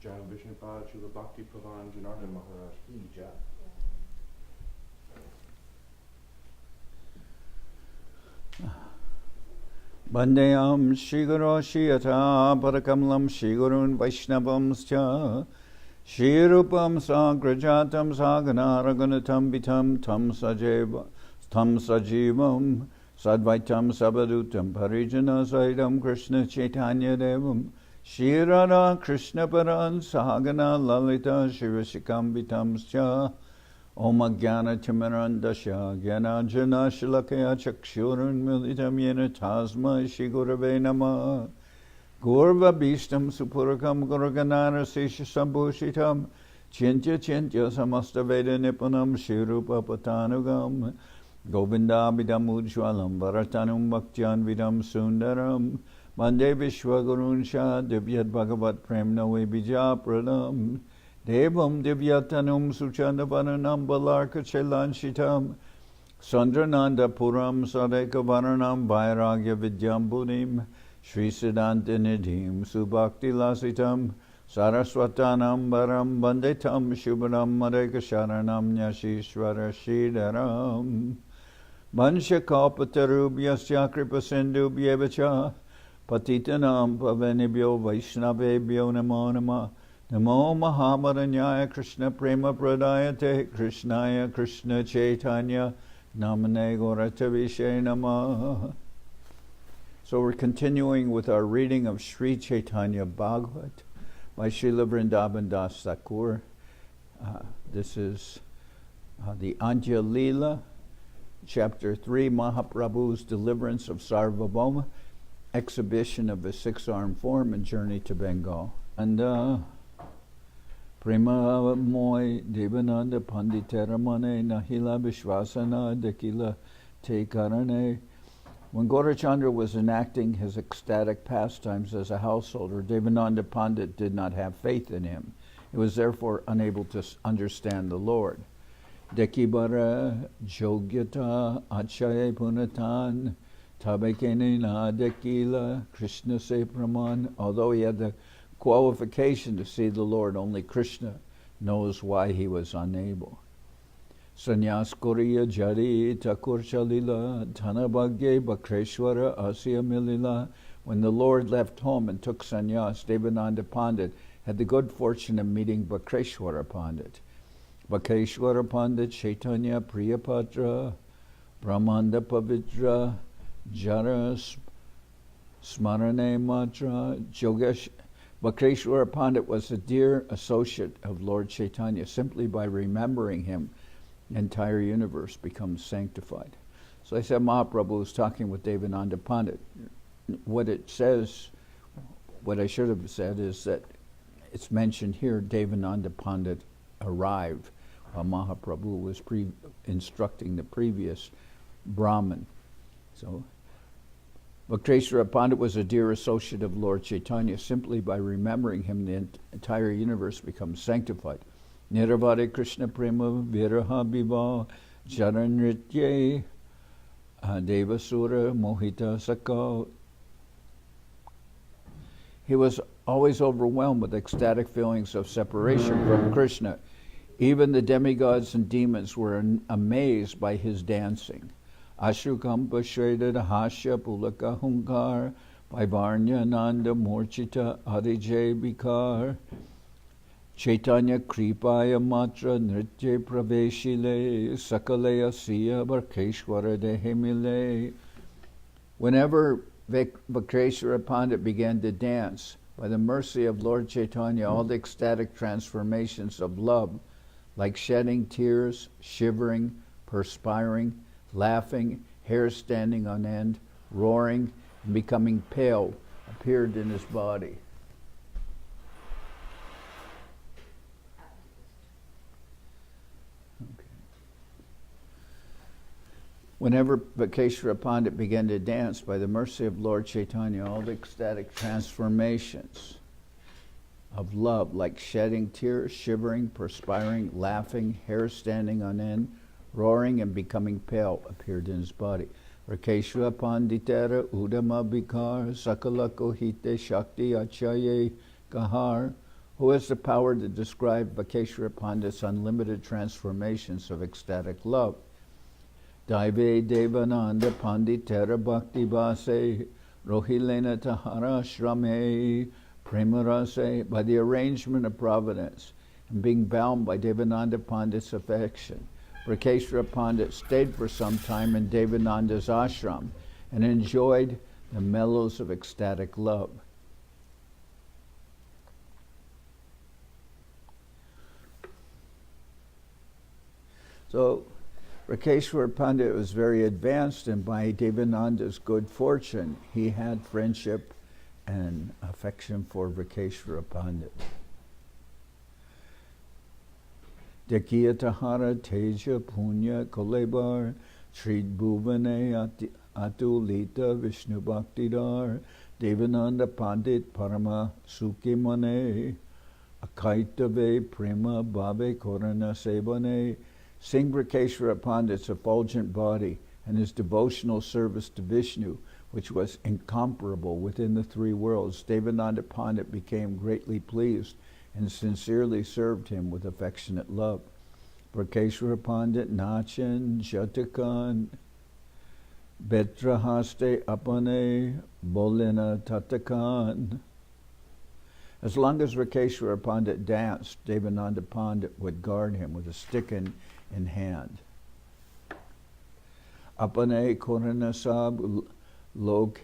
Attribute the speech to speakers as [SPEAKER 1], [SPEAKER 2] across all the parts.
[SPEAKER 1] Jai Vishnupad, Srila Bhakti Pavan, Janardan Maharaj ki jai.
[SPEAKER 2] Bandeyam Shiguro Shiyata Parakamalam Shigurun Vaishnavamscha Shirupam Sagrajatam Saganaraganatam Vitam Tam Sajivam Sadvaitam Sabadutam Parijana Saidam Krishna Chaitanya Devam Shirada Krishna Paran Sahagana Lalita Shirashikam Vitamscha Om Jnana Timirandasya Jnanajana Shalakaya Chakshurun Militam Yena Tasma Shigurave Nama Gurva Bhishtam Supurakam Guruganara Sesha Sambhushitam Chintya Chintya Samasta Veda Nipunam Shirupa Patanugam Govinda Vidam Ujwalam Bharatanum Bhaktyan Vidam Sundaram Mande Vishwagurun Shah Divyat Bhagavat Prem Nawe Bija Pradam Devam Divyatanum Suchandavananam Balarka Chelanchitam Sandrananda Puram Sadeka Varanam Vairagya Vidyambunim Sri Siddhantinidhim Subhakti Lasitam Saraswatanam Baram Bandetam Shubharam Madeka Sharanam Nyashishvara Shidaram Mansha Kalpatarubhyasya Kripa Sindhubhyevacha Patitanam Pavanibhyo Vaishnavebhyo Namo Namah Namo Mahamaranyaya Krishna Prema Pradayate Krishnaya Krishna Chaitanya Namane Gauratavishe Namah. So we're continuing with our reading of Sri Chaitanya Bhagavat by Srila Vrindaban Das Thakur. This is the Antya-Lila, Chapter 3, Mahaprabhu's deliverance of Sarvabhauma, exhibition of his six-armed form and journey to Bengal. And Prema Moy Devananda Panditeramane Nahila Vishwasana Dekila Te Karane. When Gaurachandra was enacting his ecstatic pastimes as a householder, Devananda Pandit did not have faith in him. He was therefore unable to understand the Lord. Dekibara Jogyata Achaye Punatan Tabekene Na Dekila Krishna Se Praman. Although he had the qualification to see the Lord, only Krishna knows why he was unable. Sanyas Koriya Jari Thakur Chalila Dhanabhagye Bakreshwara Asya Milila. When the Lord left home and took sannyas, Devananda Pandit had the good fortune of meeting Bakreshwara Pandit. Bakreshwara Pandit Chaitanya Priyapatra Brahmanda Pavitra Jara Smarane Matra Jogesh. Bakreshwara Pandit was a dear associate of Lord Chaitanya. Simply by remembering him, the entire universe becomes sanctified. So I said Mahaprabhu was talking with Devananda Pandit. What it says, what I should have said is that it's mentioned here Devananda Pandit arrived while Mahaprabhu was instructing the previous Brahmin. So Bakreshwara Pandit was a dear associate of Lord Chaitanya. Simply by remembering him, the entire universe becomes sanctified. Niravade Krishna Prema Viraha Biva Jaranritye Devasura Mohita Sakal. He was always overwhelmed with ecstatic feelings of separation from Krishna. Even the demigods and demons were amazed by his dancing. Ashukampa Shredada Hasya Pulaka Hunkar Vaivarnya Nanda Morchita Adijay Bikar Chaitanya Kripaya Matra Nritya Praveshile Sakalaya Siya Barkeshwara Dehemile. Whenever Bakreshwara Pandit began to dance, by the mercy of Lord Chaitanya, all the ecstatic transformations of love, like shedding tears, shivering, perspiring, laughing, hair standing on end, roaring, and becoming pale, appeared in his body. Okay. Whenever Bakeshwara Pandit began to dance, by the mercy of Lord Chaitanya, all the ecstatic transformations of love, like shedding tears, shivering, perspiring, laughing, hair standing on end, roaring and becoming pale, appeared in his body. Rakeshwara Panditera Udama Bikar Sakala Kohite Shakti Achaye Kahar Who has the power to describe Vakeshwara Pandit's unlimited transformations of ecstatic love? Daive Devananda Panditera Bhakti Base Rohilena Tahara Shrame Premarase. By the arrangement of providence and being bound by Devananda Pandit's affection, Vakeshwara Pandit stayed for some time in Devananda's ashram and enjoyed the mellows of ecstatic love. So Vakeshwara Pandit was very advanced, and by Devananda's good fortune, he had friendship and affection for Vakeshwara Pandit. Dekhiya Tahara Teja Punya Kolebar Srid Bhuvane Atulita Vishnu Bhaktidar Devananda Pandit Parama Sukhi Mane Akaitave Prema Bhave Korana Sebane. Seeing Vakeshwara Pandit's effulgent body and his devotional service to Vishnu, which was incomparable within the three worlds, Devananda Pandit became greatly pleased and sincerely served him with affectionate love. Vakeshwara Pandit Nachan Jatakan Betrahaste Apane Bolena Tatakan. As long as Vakeshwara Pandit danced, Devananda Pandit would guard him with a stick in hand. Apane Koranasab Lok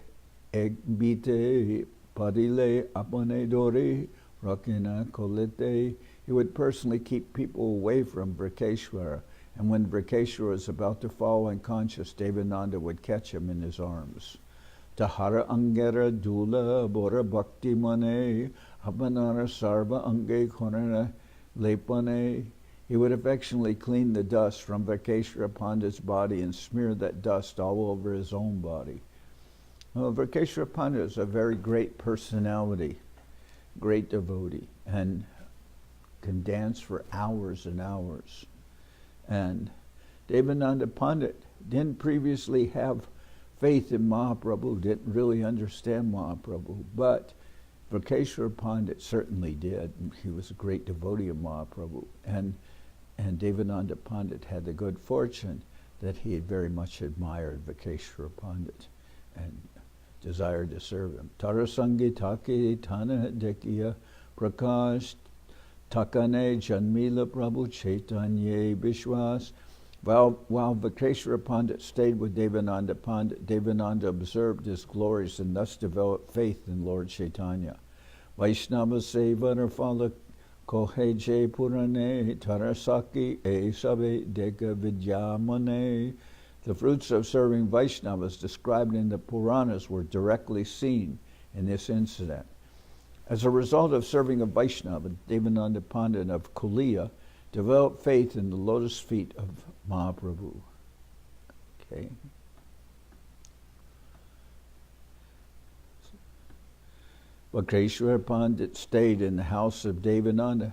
[SPEAKER 2] Egbite Padile Apane Dori Rakina Kolete. He would personally keep people away from Vakeshwara, and when Vakeshwara was about to fall unconscious, Devananda would catch him in his arms. Tahara Angera Dula Bora Bhakti Mane Apanara Sarva Ange Korana Lepane. He would affectionately clean the dust from Vakeshwara Pandit's body and smear that dust all over his own body. Vakeshwara Pandit is a very great personality, great devotee, and can dance for hours and hours. And Devananda Pandit didn't previously have faith in Mahaprabhu, didn't really understand Mahaprabhu, but Vakeshwara Pandit certainly did. He was a great devotee of Mahaprabhu. And Devananda Pandit had the good fortune that he had very much admired Vakeshwara Pandit and desired to serve him. Tarasangi Take Tana Dekhiya Prakash Takane Janmila Prabhu Chaitanya Vishwas. While Vakeshwara Pandit stayed with Devananda Pandit, Devananda observed his glories and thus developed faith in Lord Chaitanya. Vaishnava Seva Rafala Koheje Purane Tarasaki E Sabe Deka Vidyamane. The fruits of serving Vaishnavas described in the Puranas were directly seen in this incident. As a result of serving a Vaishnava, Devananda Pandit of Kulia developed faith in the lotus feet of Mahaprabhu. Okay. Vakeshwara Pandit stayed in the house of Devananda.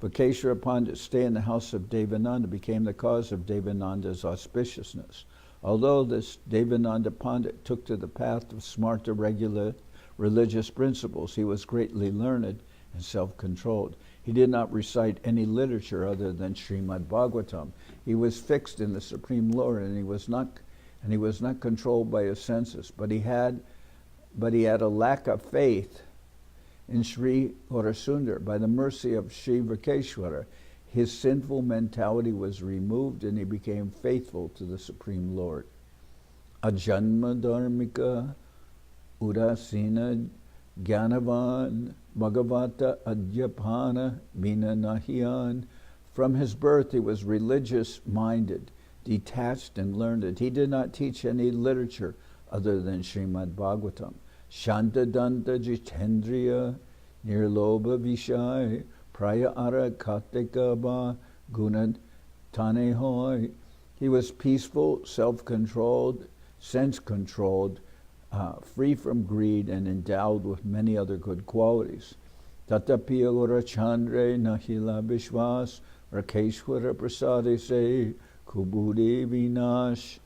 [SPEAKER 2] Vakeshwara Pandit's stay in the house of Devananda became the cause of Devananda's auspiciousness. Although this Devananda Pandit took to the path of smarta regular religious principles, he was greatly learned and self-controlled. He did not recite any literature other than Srimad Bhagavatam. He was fixed in the Supreme Lord, and he was not controlled by his senses. But he had a lack of faith in Sri Gaurasundar. By the mercy of Sri Vakeshwara, his sinful mentality was removed, and he became faithful to the Supreme Lord. Ajanma Dharmika Udasina Gyanavan Bhagavata Adyapana Vina Nahiyan. From his birth he was religious-minded, detached and learned. He did not teach any literature other than Srimad Bhagavatam. Shantadanta Jitendriya Nirloba Vishai Praya Ara Katikaba Guna Tanehoy. He was peaceful, self-controlled, sense-controlled, free from greed, and endowed with many other good qualities. Tatapiya Gora Chandre Nahila Bishwas Rakeshwara Prasade Se Kubudi Vinash.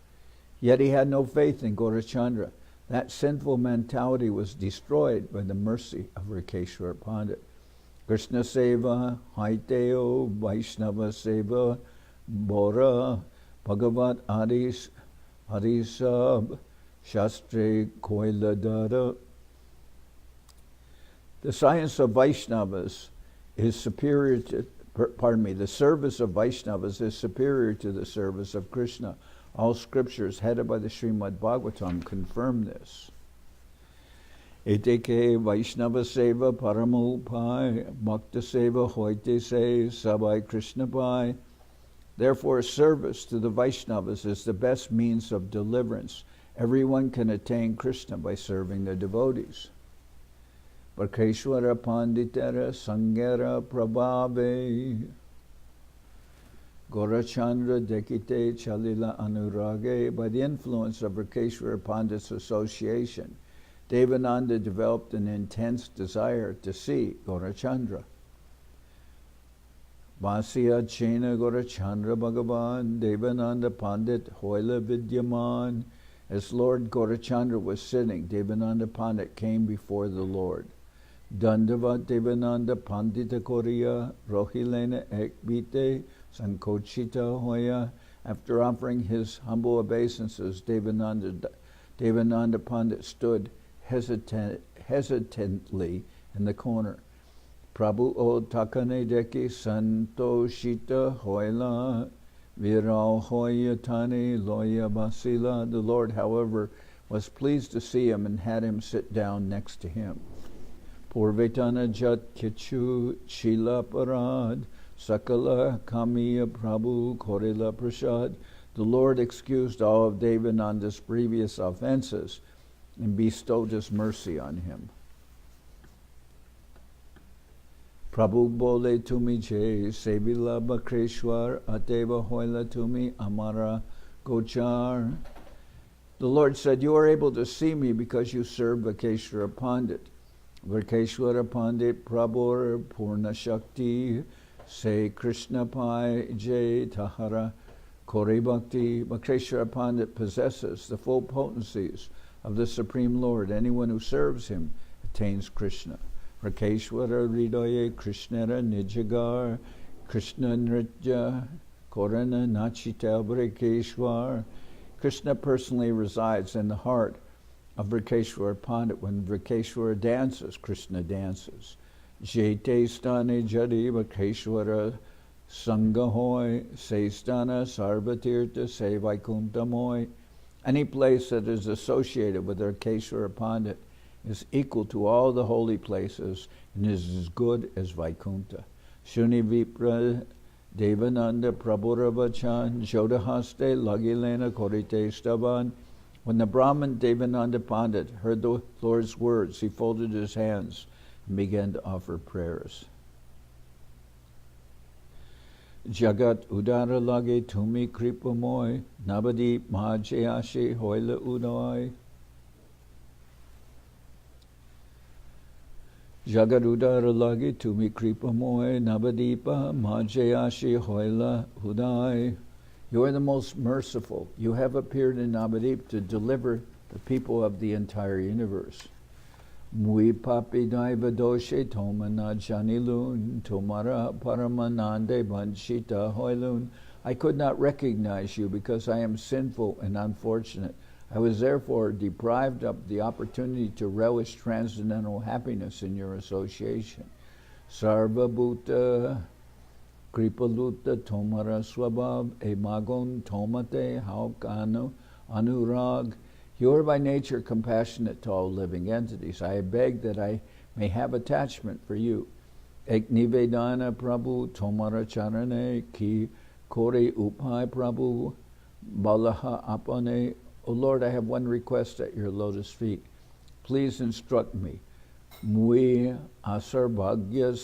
[SPEAKER 2] Yet he had no faith in Gaurachandra. That sinful mentality was destroyed by the mercy of Rakeshwar Pandit. Krishna Seva, Haiteo, Vaishnava Seva, Bora, Bhagavat Arisab, Shastre Koiladara. The science of Vaishnavas is superior to, the service of Vaishnavas is superior to the service of Krishna. All scriptures headed by the Srimad Bhagavatam confirm this. Eteke Vaishnava Seva Paramupai, Bhakta Seva Hoite Se, Sabai Krishna Pai. Therefore, service to the Vaishnavas is the best means of deliverance. Everyone can attain Krishna by serving the devotees. Bhakeshwara Panditera Sangera Prabhave Gorachandra Dekite Chalila Anurage. By the influence of Rakeshwara Pandit's association, Devananda developed an intense desire to see Gorachandra. Vasya Chena Gorachandra Bhagavan Devananda Pandit Hoila Vidyaman. As Lord Gorachandra was sitting, Devananda Pandit came before the Lord. Dandavat Devananda Pandita Koriya Rohilena Ekbite Sankochita Hoya. After offering his humble obeisances, Devananda Pandit stood hesitantly in the corner. Prabhu o takane deki santoshita hoila viral hoyatane loya basila. The Lord, however, was pleased to see him and had him sit down next to him. Purvetana jat kichu chila parad sakala kamiya Prabhu korila prasad. The Lord excused all of Devananda's previous offenses and bestowed his mercy on him. Prabhu bole tumi je sevila bakreshwar ateva hoila tumi amara gochar. The Lord said, you are able to see me because you serve Vakeshwara Pandit. Vakeshwara Pandit Prabhur Purna Shakti Se Krishna Pai Jai Tahara Kore Bhakti. Vakeshwara Pandit possesses the full potencies of the Supreme Lord. Anyone who serves him attains Krishna. Rakeshwara Hridaye Krishnara Nijagar Krishna Nritya Korana Nachita Vrakeshwar. Krishna personally resides in the heart of Vrakeshwara Pandit. When Vrakeshwara dances, Krishna dances. Jete stane jadi Vrakeshwara Sangahoy Se stana Sarvatirtha Se Vaikuntamoy. Any place that is associated with Vrakeshwara Pandit is equal to all the holy places and is as good as Vaikunta. Shuni Vipra Devananda Prabhuravachan Jodahaste Lagilena Korite Stavan. When the Brahmin Devananda Pandit heard the Lord's words, he folded his hands and began to offer prayers. Jagat Udara Lage Tumi Kripamoy Nabadi Mahajayashi Hoila Udai. Jagarudara lagi tumi kripa moy nabadipa majayashi hoila hudai. You are the most merciful. You have appeared in Navadip to deliver the people of the entire universe. Mui papi daiva doshe tomana janilun tomara paramanande banshita hoilun. I could not recognize you because I am sinful and unfortunate. I was therefore deprived of the opportunity to relish transcendental happiness in your association. Sarvabhauma kripaluta tomara swabhav emagon tomate haukanu anurag. You are by nature compassionate to all living entities. I beg that I may have attachment for you. Ek nivedana Prabhu tomara charane ki kore upai Prabhu balaha apane. O Lord, I have one request at your lotus feet. Please instruct me. Mui asarbhagya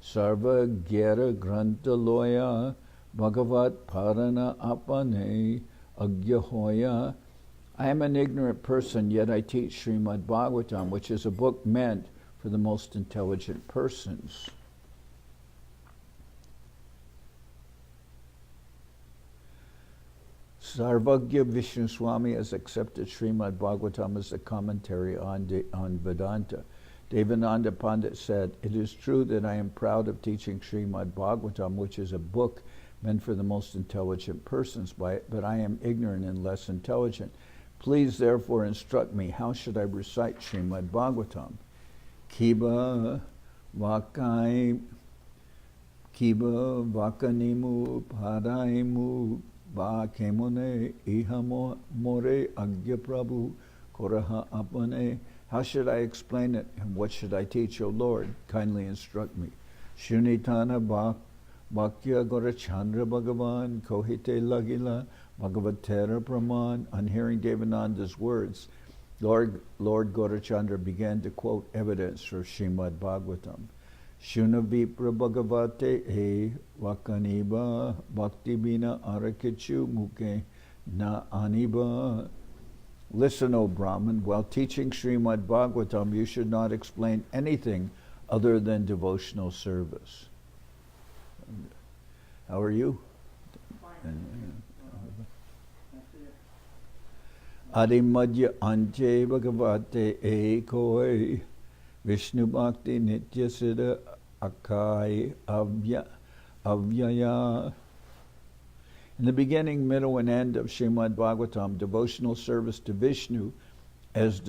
[SPEAKER 2] sarva gyara granta loya Bhagavat parana apane agyahoya. I am an ignorant person, yet I teach Srimad Bhagavatam, which is a book meant for the most intelligent persons. Sarvagya Vishnu Swami has accepted Srimad Bhagavatam as a commentary on Vedanta. Devananda Pandit said, "It is true that I am proud of teaching Srimad Bhagavatam, which is a book meant for the most intelligent persons by it, but I am ignorant and less intelligent. Please therefore instruct me, how should I recite Srimad Bhagavatam?" Kiba vakanimu padaimu ba kemone ihamo more agya prabhu koraha apane. How should I explain it, and what should I teach, O Lord? Kindly instruct me. Shunitana Bhakya Gora Chandra Bhagavan Kohite Lagila Bhagavatera Praman. On hearing Devananda's words, Lord Gaurachandra began to quote evidence for Srimad Bhagavatam. Shunavipra Bhagavate e Vakaniba Bhakti Bina Arakichu Muke Na Aniba. Listen, O Brahman, while teaching Srimad Bhagavatam, you should not explain anything other than devotional service. How are you? Adimadya Ante Bhagavate Ekoi Vishnu Bhakti Nitya Siddha Akai Avyaya. In the beginning, middle, and end of Srimad Bhagavatam, devotional service to Vishnu is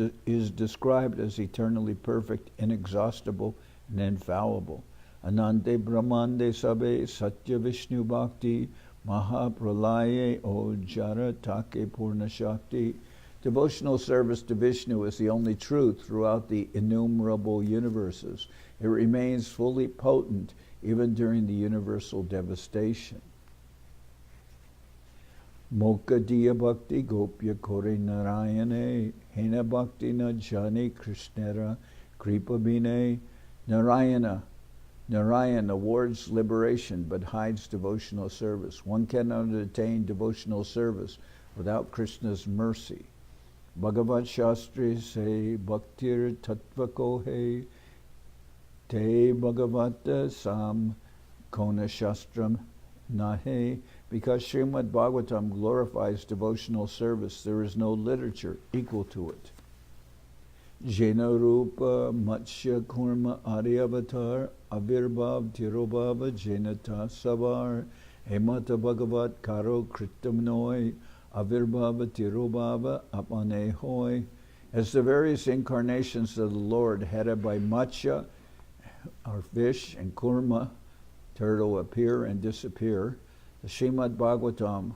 [SPEAKER 2] described as eternally perfect, inexhaustible, and infallible. Anante Brahmande Sabe Satya Vishnu Bhakti Mahapralaye Ojara Take Purna Shakti. Devotional service to Vishnu is the only truth throughout the innumerable universes. It remains fully potent even during the universal devastation. Mokha Diya Bhakti Gopya Kore Narayane Hena Bhakti Na Jani Krishnera Kripa Bine. Narayana awards liberation but hides devotional service. One cannot attain devotional service without Krishna's mercy. Bhagavat Shastri say Bhaktir Tattva Kohe Te Bhagavata Sam Kona Shastram Nahe. Because Srimad Bhagavatam glorifies devotional service, there is no literature equal to it. Jena Rupa Matsya Kurma Adi Avatar Avirbhav Tirobhava Jenata Savar Hemata Bhagavat Karo Kritamnoi Avirbhava Tirobhava Apane Hoi. As the various incarnations of the Lord headed by Matsya, our fish, and Kurma, turtle, appear and disappear, the Srimad Bhagavatam,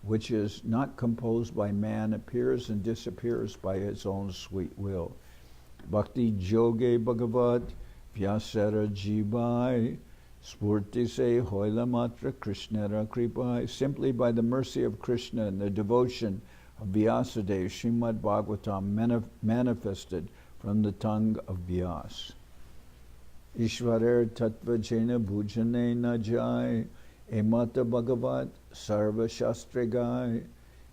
[SPEAKER 2] which is not composed by man, appears and disappears by its own sweet will. Bhakti Joge Bhagavat Vyasara Jibai Spurti Se Hoila Matra Krishnera Kripai. Simply by the mercy of Krishna and the devotion of Vyasadeva, Srimad Bhagavatam manifested from the tongue of Vyas. Ishwarer Tattva Jena Bhujane Najai Emata Bhagavat Sarva Shastrigai. In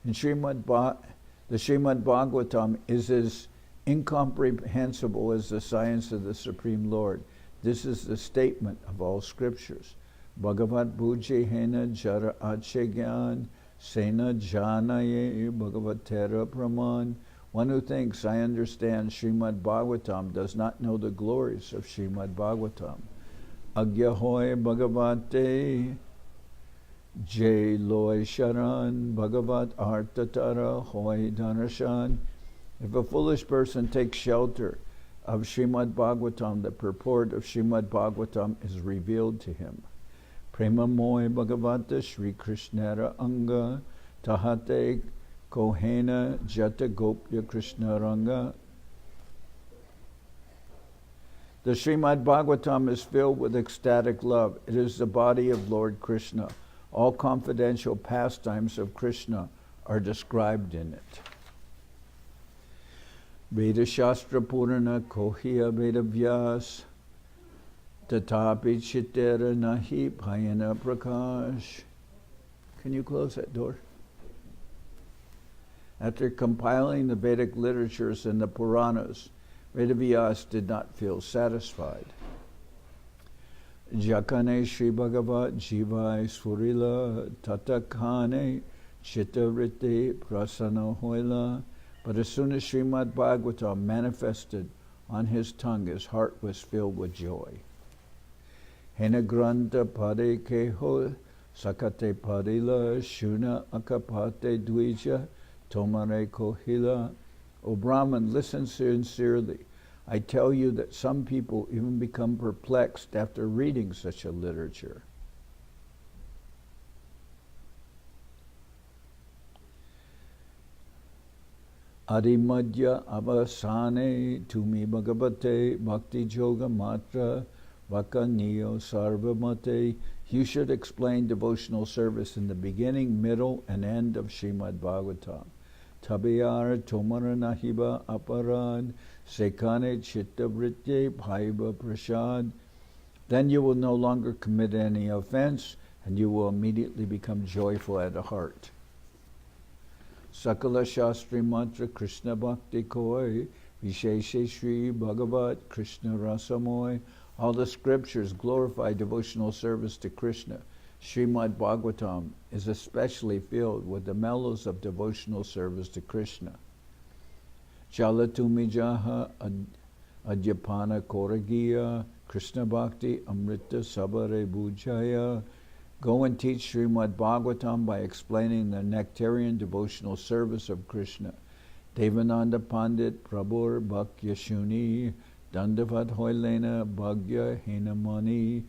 [SPEAKER 2] the Srimad Bhagavatam is as incomprehensible as the science of the Supreme Lord. This is the statement of all scriptures. Bhagavat Bhuje Hena Jara Achegyan Sena Janaye Bhagavatera Praman. One who thinks, I understand Srimad Bhagavatam, does not know the glories of Srimad Bhagavatam. Agyahoy Bhagavate Jay Loy Sharan Bhagavat Artatara Hoy Dhanashan. If a foolish person takes shelter of Srimad Bhagavatam, the purport of Srimad Bhagavatam is revealed to him. Prema Moy Bhagavata Shri Krishnara Anga Tahate Kohena Jata Gopya Krishna Ranga. The Srimad Bhagavatam is filled with ecstatic love. It is the body of Lord Krishna. All confidential pastimes of Krishna are described in it. Veda Shastra Purana Kohya Veda Vyas Tatapi Chitera Nahi Payana Prakash. Can you close that door? After compiling the Vedic literatures and the Puranas, Vedavyas did not feel satisfied. Jakane Sri Bhagavat Jivai Srila Tatakane chitta-vritti prasanna hoila. But as soon as Srimad Bhagavatam manifested on his tongue, his heart was filled with joy. Hena granta pade keho sakate padila shuna akapate dvija tomare kohila. O Brahman, listen sincerely. I tell you that some people even become perplexed after reading such a literature. Adimadya avasane tumi bhagavate bhakti yoga matra vakaniyo sarvamate. You should explain devotional service in the beginning, middle, and end of Srimad Bhagavatam. Tabiyar tomara nahiba aparad sekane chitta vritte bhaiva prasad. Then you will no longer commit any offense, and you will immediately become joyful at the heart. Sakala Shastri Mantra Krishna Bhakti Koi Visheshe Shri Bhagavat Krishna Rasamoy. All the scriptures glorify devotional service to Krishna. Srimad Bhagavatam is especially filled with the mellows of devotional service to Krishna. Chalatumi Jaha Adyapana Koragiya Krishna Bhakti Amrita Sabare Bhujaya. Go and teach Srimad Bhagavatam by explaining the nectarian devotional service of Krishna. Devananda Pandit Prabhur Bhakyashuni Dandavat Hoilena Bhagya Henamani.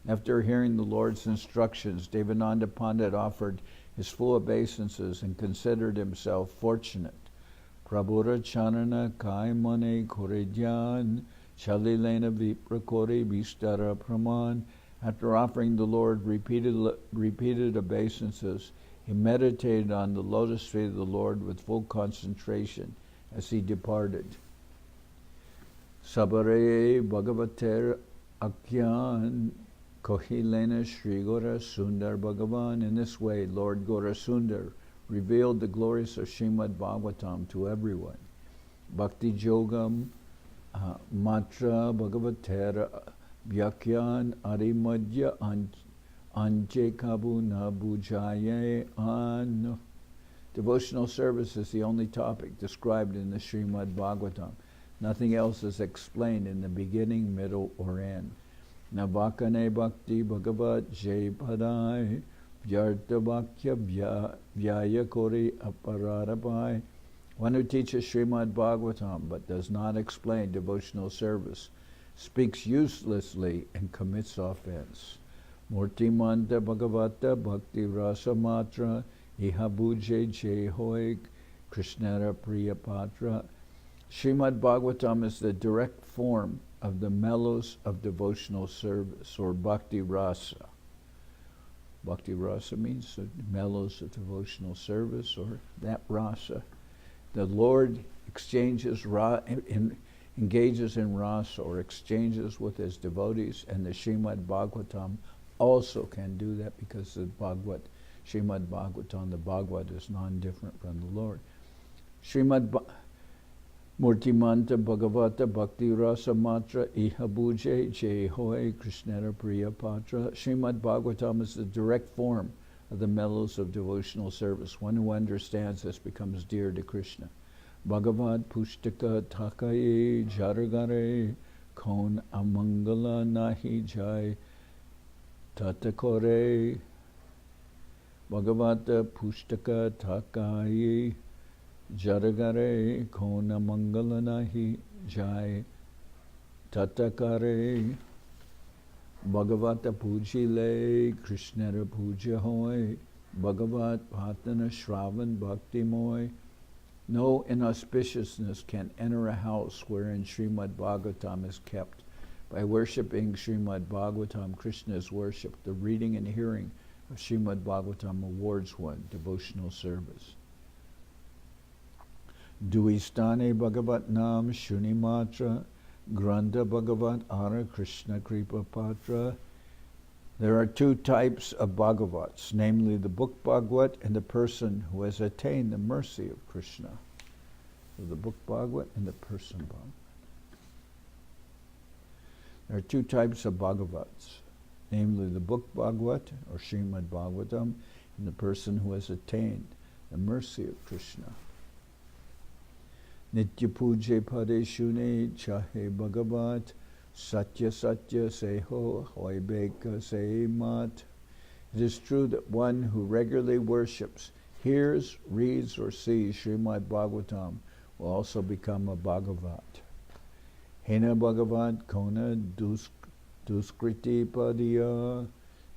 [SPEAKER 2] After hearing the Lord's instructions, Devananda Pandit offered his full obeisances and considered himself fortunate. Prabhura Chanana Kaimane Koredyan Chalilena Viprakori Vistara Praman. After offering the Lord repeated obeisances, he meditated on the lotus feet of the Lord with full concentration as he departed. Sabare Bhagavater Akyan Kohilena Sri Gora Sundar Bhagavan. In this way, Lord Gora Sundar revealed the glories of Srimad Bhagavatam to everyone. Bhakti Yogam Matra Bhagavatera Vyakyan Arimadya Anje Kabu Nabujaye An. Devotional service is the only topic described in the Srimad Bhagavatam. Nothing else is explained in the beginning, middle, or end. Navakane Bhakti Bhagavat Jai Padai Vyartha Bhakya Vyaya Kori Apararabai. One who teaches Srimad Bhagavatam but does not explain devotional service speaks uselessly and commits offense. Murti Manta Bhagavata Bhakti Rasa Matra Ihabuje Jehoik Krishnara Priya Patra. Srimad Bhagavatam is the direct form of the mellows of devotional service, or Bhakti Rasa. Bhakti Rasa means the mellows of devotional service, or that rasa. The Lord engages in rasa, or exchanges with his devotees, and the Srimad Bhagavatam also can do that because the Bhagavat, Srimad Bhagavatam, the Bhagavat is non-different from the Lord. Murtimanta Bhagavata Bhakti Rasa Matra Ihabuje Jehoe Krishnara Priya Patra. Srimad Bhagavatam is the direct form of the mellows of devotional service. One who understands this becomes dear to Krishna. Bhagavat Pushtaka Takaye Jaragare Kon Amangala Nahi Jai Tatakore. Bhagavata Pushtaka Takaye Jaragare Kona Mangalanahi Jai Tatakare. Bhagavata Pujile Krishnara Puja Hoy Bhagavat Patana Shravan Bhakti Moy. No inauspiciousness can enter a house wherein Srimad Bhagavatam is kept. By worshipping Srimad Bhagavatam, Krishna is worshipped. The reading and hearing of Srimad Bhagavatam awards one devotional service. Duistane Bhagavat Nam Shuni Matra Granda Bhagavat Ara Krishna Kripa Patra. There are two types of Bhagavats, namely the book Bhagavat and the person who has attained the mercy of Krishna. So the book Bhagavat and the person Bhagavat. There are two types of Bhagavats, namely the book Bhagavat or Srimad Bhagavatam and the person who has attained the mercy of Krishna. Nitya Puje Pade Shune Chahe Bhagavat Satya Satya Seho Hoibeka Se Mat. It is true that one who regularly worships, hears, reads, or sees Srimad Bhagavatam will also become a Bhagavat. Hena Bhagavat Kona Duskriti Padya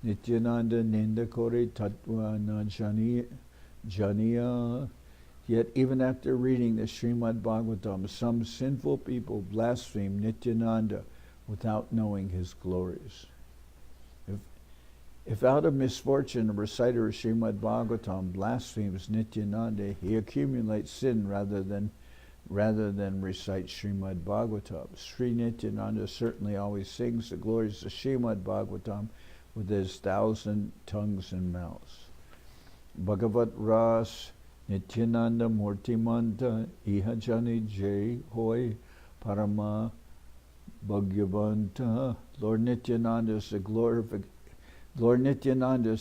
[SPEAKER 2] Nityananda Ninda Kore Tattva Na Janiya. Yet even after reading the Srimad Bhagavatam, some sinful people blaspheme Nityananda without knowing his glories. If out of misfortune a reciter of Srimad Bhagavatam blasphemes Nityananda, he accumulates sin rather than recite Srimad Bhagavatam. Sri Nityananda certainly always sings the glories of Srimad Bhagavatam with his 1,000 tongues and mouths. Bhagavat Ras Nityananda Murtimanta Ihajani Jai Hoy Parama Bhagavanta. Lord Nityananda is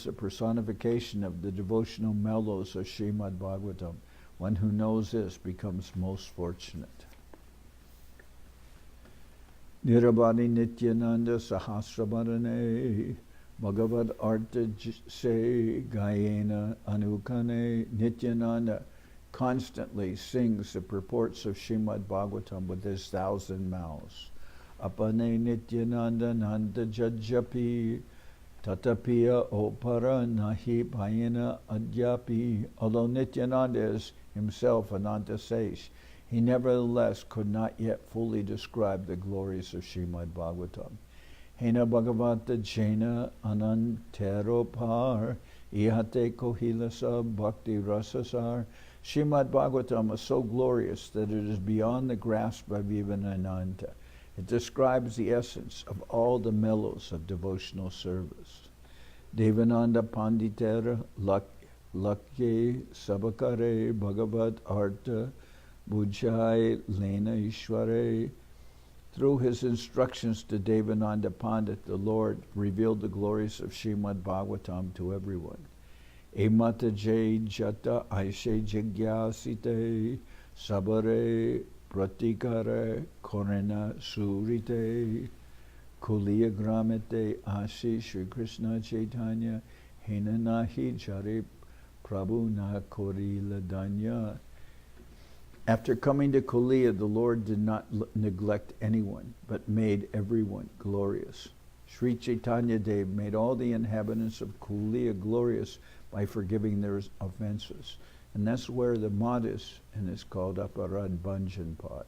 [SPEAKER 2] the personification of the devotional mellows of Srimad Bhagavatam. One who knows this becomes most fortunate. Nirabadi Nityananda Sahasrabharane Bhagavad Arta Se Gayena Anukane. Nityananda constantly sings the purports of Srimad Bhagavatam with his 1,000 mouths. Apane Nityananda Nanda Jajapi Tatapiya Opara Nahi Payana Adyapi. Although Nityananda is himself Ananta Sesh, he nevertheless could not yet fully describe the glories of Srimad Bhagavatam. Hena Bhagavata Jena Ananteropar Ihate Kohilasa Bhakti Rasasar. Srimad Bhagavatam is so glorious that it is beyond the grasp of even Ananta. It describes the essence of all the mellows of devotional service. Devananda Panditera Lakye Sabakare Bhagavat Arta Bujai Lena Ishware. Through his instructions to Devananda Pandit, the Lord revealed the glories of Srimad Bhagavatam to everyone. Emata Jai Jata Aishe Jigyasite Sabare Pratikare Korena Surite Kuliya Gramete Ashi Shri Krishna Chaitanya Henanahi Jare Prabhu Na Korila Danya. After coming to Kuliya, the Lord did not neglect anyone, but made everyone glorious. Sri Chaitanya Dev made all the inhabitants of Kuliya glorious by forgiving their offenses. And that's where the mud is, and it's called Aparad Bhanjan Pod,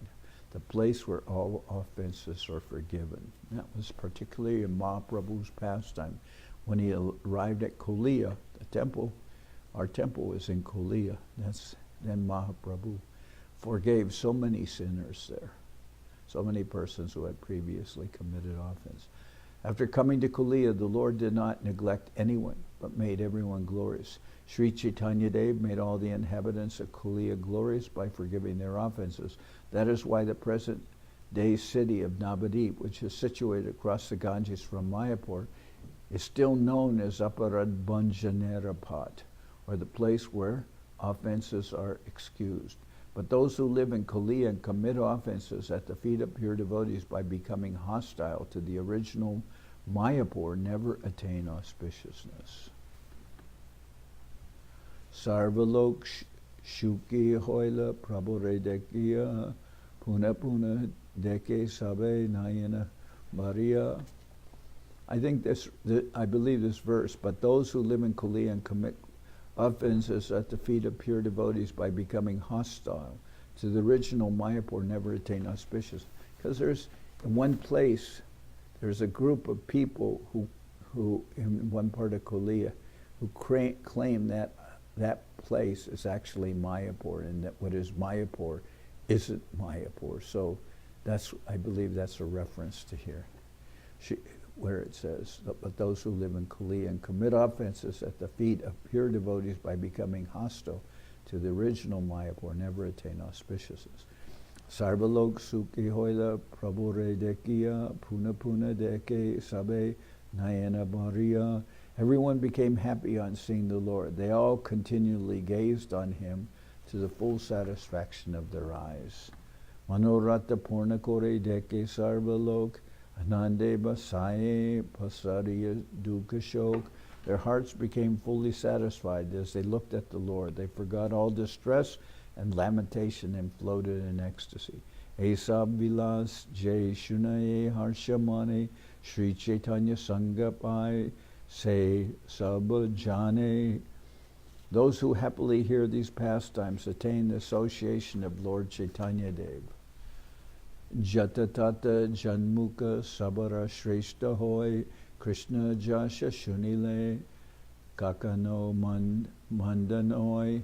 [SPEAKER 2] the place where all offenses are forgiven. And that was particularly in Mahaprabhu's pastime. When he arrived at Kuliya, the temple, our temple is in Kuliya. Then Mahaprabhu forgave so many sinners there, so many persons who had previously committed offense. After coming to Kuliya, the Lord did not neglect anyone, but made everyone glorious. Sri Chaitanya Dev made all the inhabitants of Kuliya glorious by forgiving their offenses. That is why the present-day city of Navadip, which is situated across the Ganges from Mayapur, is still known as Aparad Bhanjanera Pat, or the place where offenses are excused. But those who live in Kuliya and commit offenses at the feet of pure devotees by becoming hostile to the original Mayapur never attain auspiciousness. Sarvalok Shuki Hoila Prabhure Dekiya Puna Puna Deke Sabe Nayana Maria. I believe this verse, but those who live in Kuliya and commit offenses at the feet of pure devotees by becoming hostile to the original Mayapur never attain auspicious. Because there's, in one place, there's a group of people who in one part of Kuliya, who claim that that place is actually Mayapur, and that what is Mayapur isn't Mayapur. So I believe that's a reference to here, where it says, but those who live in Kuliya and commit offenses at the feet of pure devotees by becoming hostile to the original Mayapur never attain auspiciousness. Sarvalok Sukhi Hoila Prabhure Dekiya Puna Puna Deke Sabe Nayana Bhariya. Everyone became happy on seeing the Lord. They all continually gazed on him to the full satisfaction of their eyes. Manorata purna kore deke sarvalok, anande basaye pasariya dukkha shok. Their hearts became fully satisfied as they looked at the Lord. They forgot all distress and lamentation and floated in ecstasy. Esab vilas jay shunaye harshamane Sri Chaitanya sangapai se sabajane. Those who happily hear these pastimes attain the association of Lord Chaitanya Dev. Jatatata janmuka sabara shrestha hoy Krishna jasha shunile kakano mandanoi.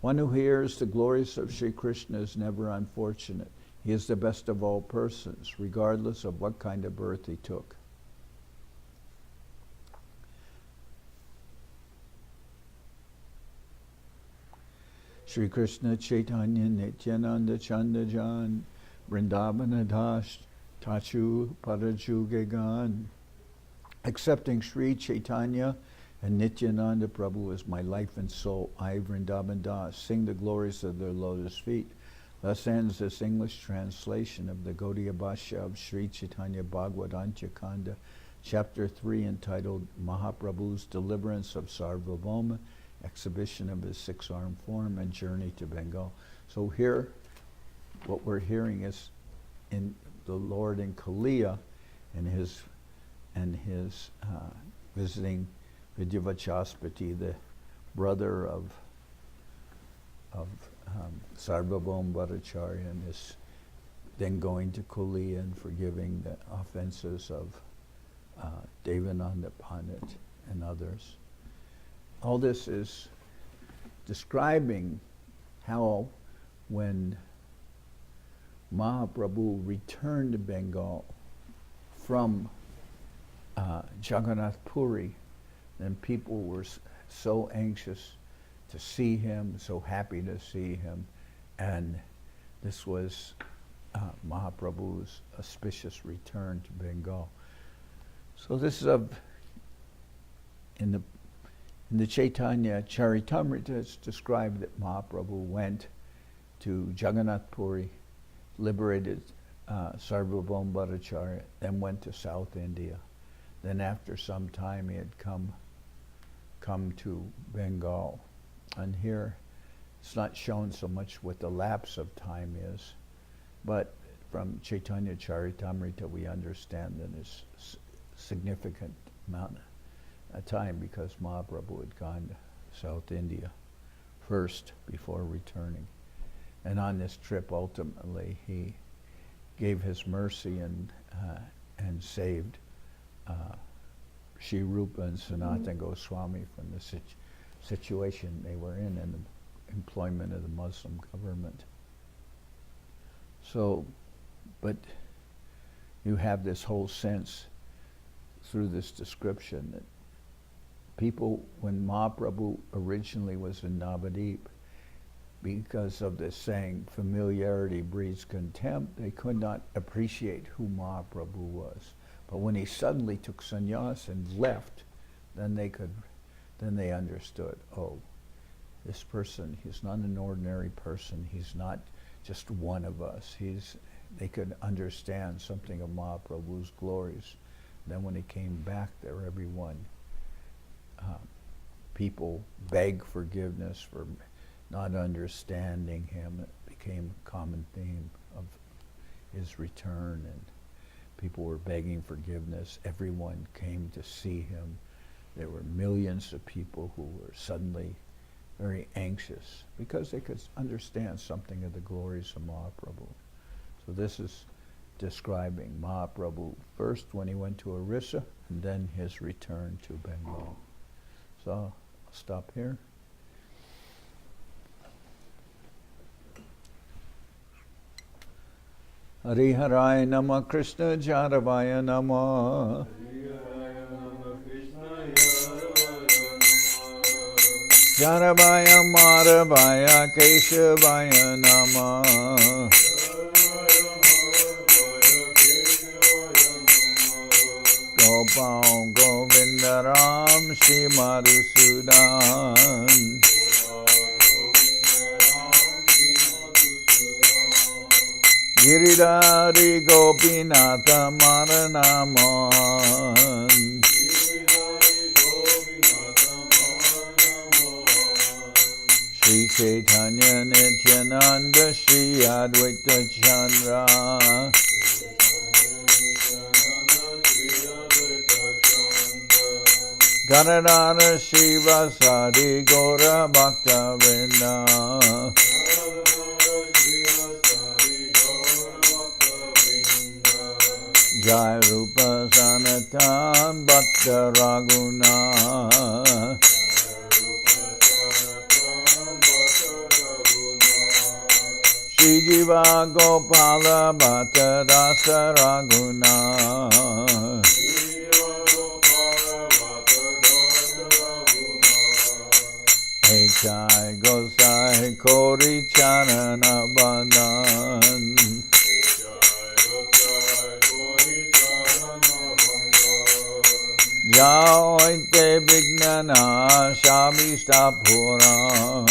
[SPEAKER 2] One who hears the glories of Sri Krishna is never unfortunate. He is the best of all persons, regardless of what kind of birth he took. Sri Krishna Chaitanya Nityananda Chandajan Vrindaban Adash Tachu Paraju Gegan. Accepting Sri Chaitanya and Nityananda Prabhu as my life and soul, I, Vrindaban Das, sing the glories of their lotus feet. Thus ends this English translation of the Gaudiya Bhashya of Sri Chaitanya Bhagawat Antya-khanda, Chapter 3, entitled Mahaprabhu's Deliverance of Sarvabhauma, Exhibition of his six-armed form, and Journey to Bengal. So here, what we're hearing is in the Lord in Kaliya and his visiting Vidyavachaspati, the brother of Sarvabhauma Bhattacharya, and is then going to Kaliya and forgiving the offenses of Devananda Pandit and others. All this is describing how when Mahaprabhu returned to Bengal from Jagannath Puri, then people were so anxious to see him, so happy to see him, and this was Mahaprabhu's auspicious return to Bengal. So this is in the Chaitanya Charitamrita, it's described that Mahaprabhu went to Jagannath Puri, liberated Sarvabhauma Bhattacharya, then went to South India. Then after some time he had come to Bengal. And here it's not shown so much what the lapse of time is, but from Chaitanya Charitamrita we understand that it's significant amount of time because Mahaprabhu had gone to South India first before returning. And on this trip ultimately he gave his mercy and saved Sri Rupa and Sanatana Goswami from the situation they were in the employment of the Muslim government. So, but you have this whole sense through this description that people, when Mahaprabhu originally was in Navadip, because of this saying, familiarity breeds contempt, they could not appreciate who Mahaprabhu was. But when he suddenly took sannyas and left, then they understood, oh, this person, he's not an ordinary person, he's not just one of us. They could understand something of Mahaprabhu's glories. Then when he came back there, everyone, people begged forgiveness for not understanding him. It became a common theme of his return, and people were begging forgiveness. Everyone came to see him. There were millions of people who were suddenly very anxious because they could understand something of the glories of Mahaprabhu. So this is describing Mahaprabhu first when he went to Orissa, and then his return to Bengal. So I'll stop here. Hariharaya Nama Krishna Jaravaya Nama Jaravaya Maravaya Keshavaya Nama Gopal Govindaram Shri Madhusudan Giridhari Gopinatha Maranaman Shri Chaitanya Nityananda Shri Advaita Chandra Gadadhara Shiva Sadi Gora Bhakta Vrinda Jai Rupa Sanatan Bhatta Raguna Shri Jiva Gopala Bhatta Dasa Raguna Jai Gosai Kori Charana Bandhan Jaoite Vignana Shamista Puran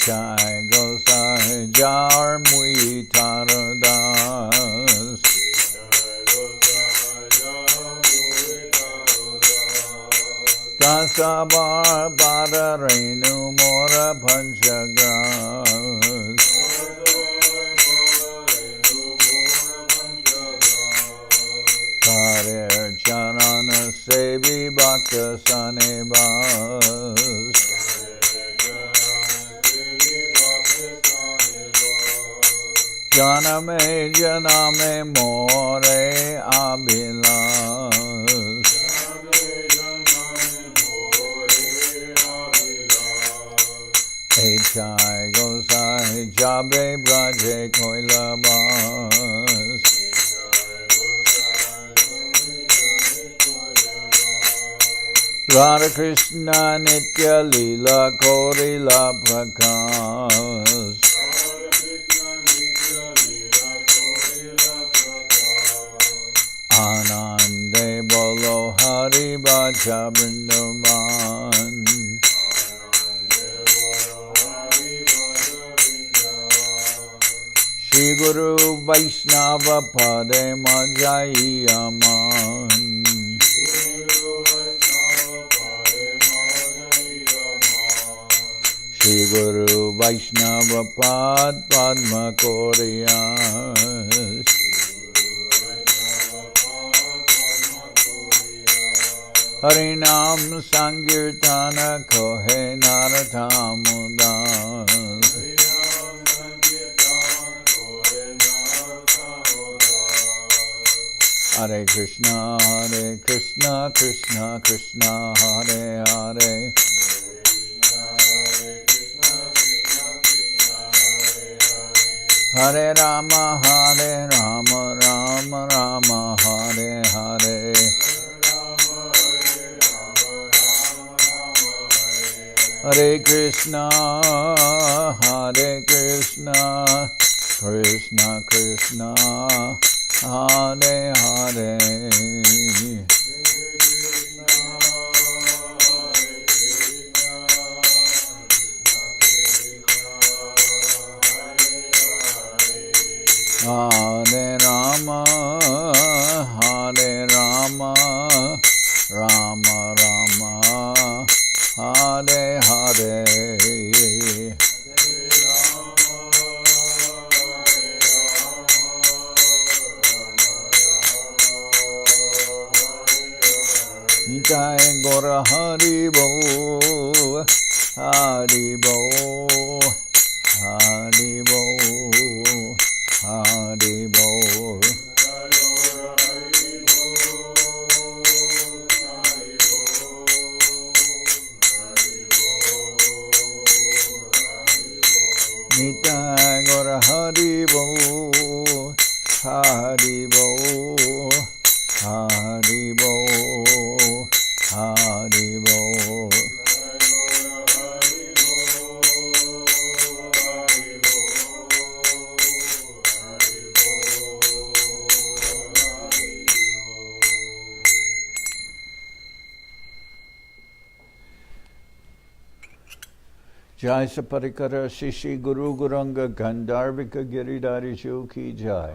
[SPEAKER 2] Jai Gosai Jar Mui Taradas Sabar Pada Renu Mora Panchagras Karir Charana Sevi Bhakta Sanebas Janame Janame More Abhilas Jai Gosai Jabe Braje Koilabas Radha Krishna Nitya Lila Korila Prakash Anande Bolo Hari Bhaja Vrindaban Shri Guru Vaishnava Pade Majai Aman Shri Guru Vaishnava Pad Padma Koriyas Harinam Sankirtana Kohe Naratamudas Hare Krishna, Krishna Krishna, Hare Hare Hare Rama, Rama Rama, Hare Hare Hare Krishna, Krishna Krishna, Hare Hare Hare Rama, Rama Rama, Hare Hare Jai Gora Hari Bo, Hari Bo, Hari Bo, Hari Bo. Nitai Gora Hari Bo, Hari Bo, Hari Bo, Hari Bo. Jai Saparikara Shishi Guru Guranga Gandharvika Giridhari Shu Ki Jai.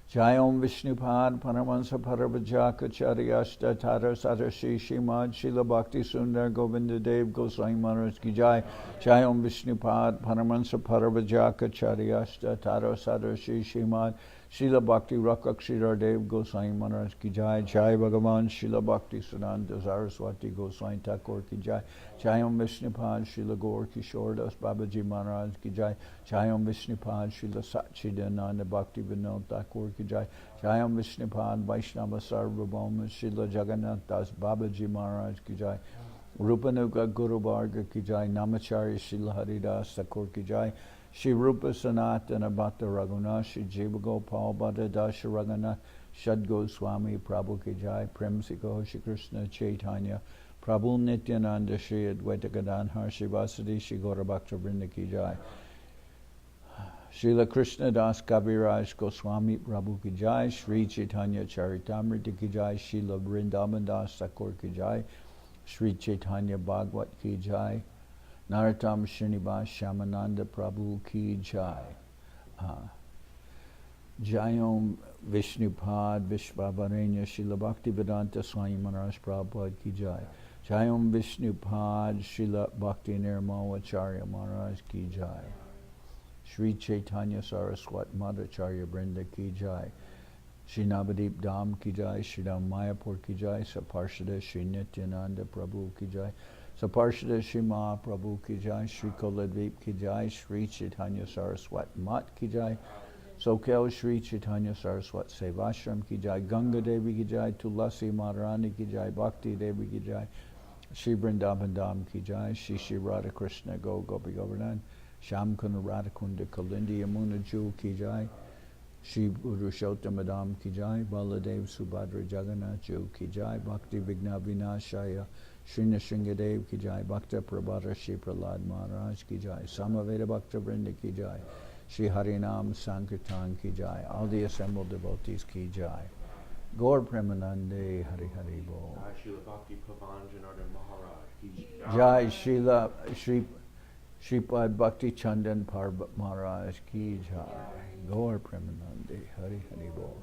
[SPEAKER 2] Jai Om Vishnupad Paramahansa Parabhajaka Charyashta Tara Sarashi Shimad Srila Bhakti Sundar Govinda Dev Goswami Maharaj Ki Jai. Jai Om Vishnupad Paramahansa Parabhajaka Charyashta Tara Sarashi Shimad Srila Bhakti Rakak Sridhar Dev Goswami Maharaj Ki Jai. Jai Bhagavan Srila Bhakti Siddhanta Saraswati Goswami Thakur Ki Jai. Jai Om Vishnupad Srila Gaur Kishore Das Babaji Maharaj Ki Jai. Jai Om Vishnupad Srila Satchidananda Bhakti Vinod Thakur Ki Jai. Jai Om Vishnupad Vaishnava Sarvabhauma Srila Jagannath Das Babaji Maharaj Ki Jai. Rupanuga Guru Varga Ki Jai. Namacharya Srila Haridas Thakur Ki Jai. Shri Rupa Sanatana Bhatta Raghunath, Shri Jiva Gopal Bhatta Dasha Raghunath, Shad Goswami Prabhu Ki Jai, Prem Sikho Shri Krishna Chaitanya, Prabhu Nityananda, Shri Advaita Gadadhar, Shri Vasudeva, Shri Gaura Bhakta Vrinda Ki Jai, Srila Krishna Das Kaviraj Goswami Prabhu Ki Jai, Shri Chaitanya Charitamrita Ki Jai, Srila Vrindaban Das Thakur Ki Jai, Shri Chaitanya Bhagavat Ki Jai, Narottam Srinivas Shamananda Prabhu Ki Jai. Jai Om Vishnupad Vishvavarenya Srila Bhakti Vedanta Swami Maharaj Prabhupada Ki Jai. Jai Om Vishnupad Srila Bhakti Nirmal Acharya Maharaj Ki Jai. Shri Chaitanya Saraswat Madhacharya Brinda Ki Jai. Shri Navadip Dham Ki Jai. Shri Dham Mayapur Ki Jai. Saparshada Shri Nityananda Prabhu Ki Jai. Saparshada Shri Mahaprabhu Ki Jai, Shri Koladvip Ki Jai, Shri Chaitanya Saraswat Mat Ki Jai, Soquel Shri Chaitanya Saraswat Seva Ashram Ki Jai, Ganga Devi Ki Jai, Tulasi Madharani Ki Jai, Bhakti Devi Ki Jai, Shri Vrindaban Dham Ki Jai, Shri Shri Radha Krishna Go Gopi Govardhan, Shamkunda Radhakunda Kalindi Yamuna Jewel Ki Jai, Shri Purushottam Dham Ki Jai, Baladev Subhadra Jagannath Jewel Ki Jai, Bhakti Vigna Vinashaya, Shri Nisringadev Ki Jai, Bhakta Prabhata Shri Prahlad Maharaj Ki Jai, Samaveda Bhakta Vrinda Ki Jai, Shri Harinam Sankirtan Ki Jai, all the assembled devotees Ki Jai. Gaur Premanande Hari Hari Bol.
[SPEAKER 1] Srila Bhakti Pavan Janardan Maharaj Ki
[SPEAKER 2] Jai Srila Sripad Bhakti Chandan Parbat Maharaj Ki Jai. Gaur Premanande Hari Hari Bol.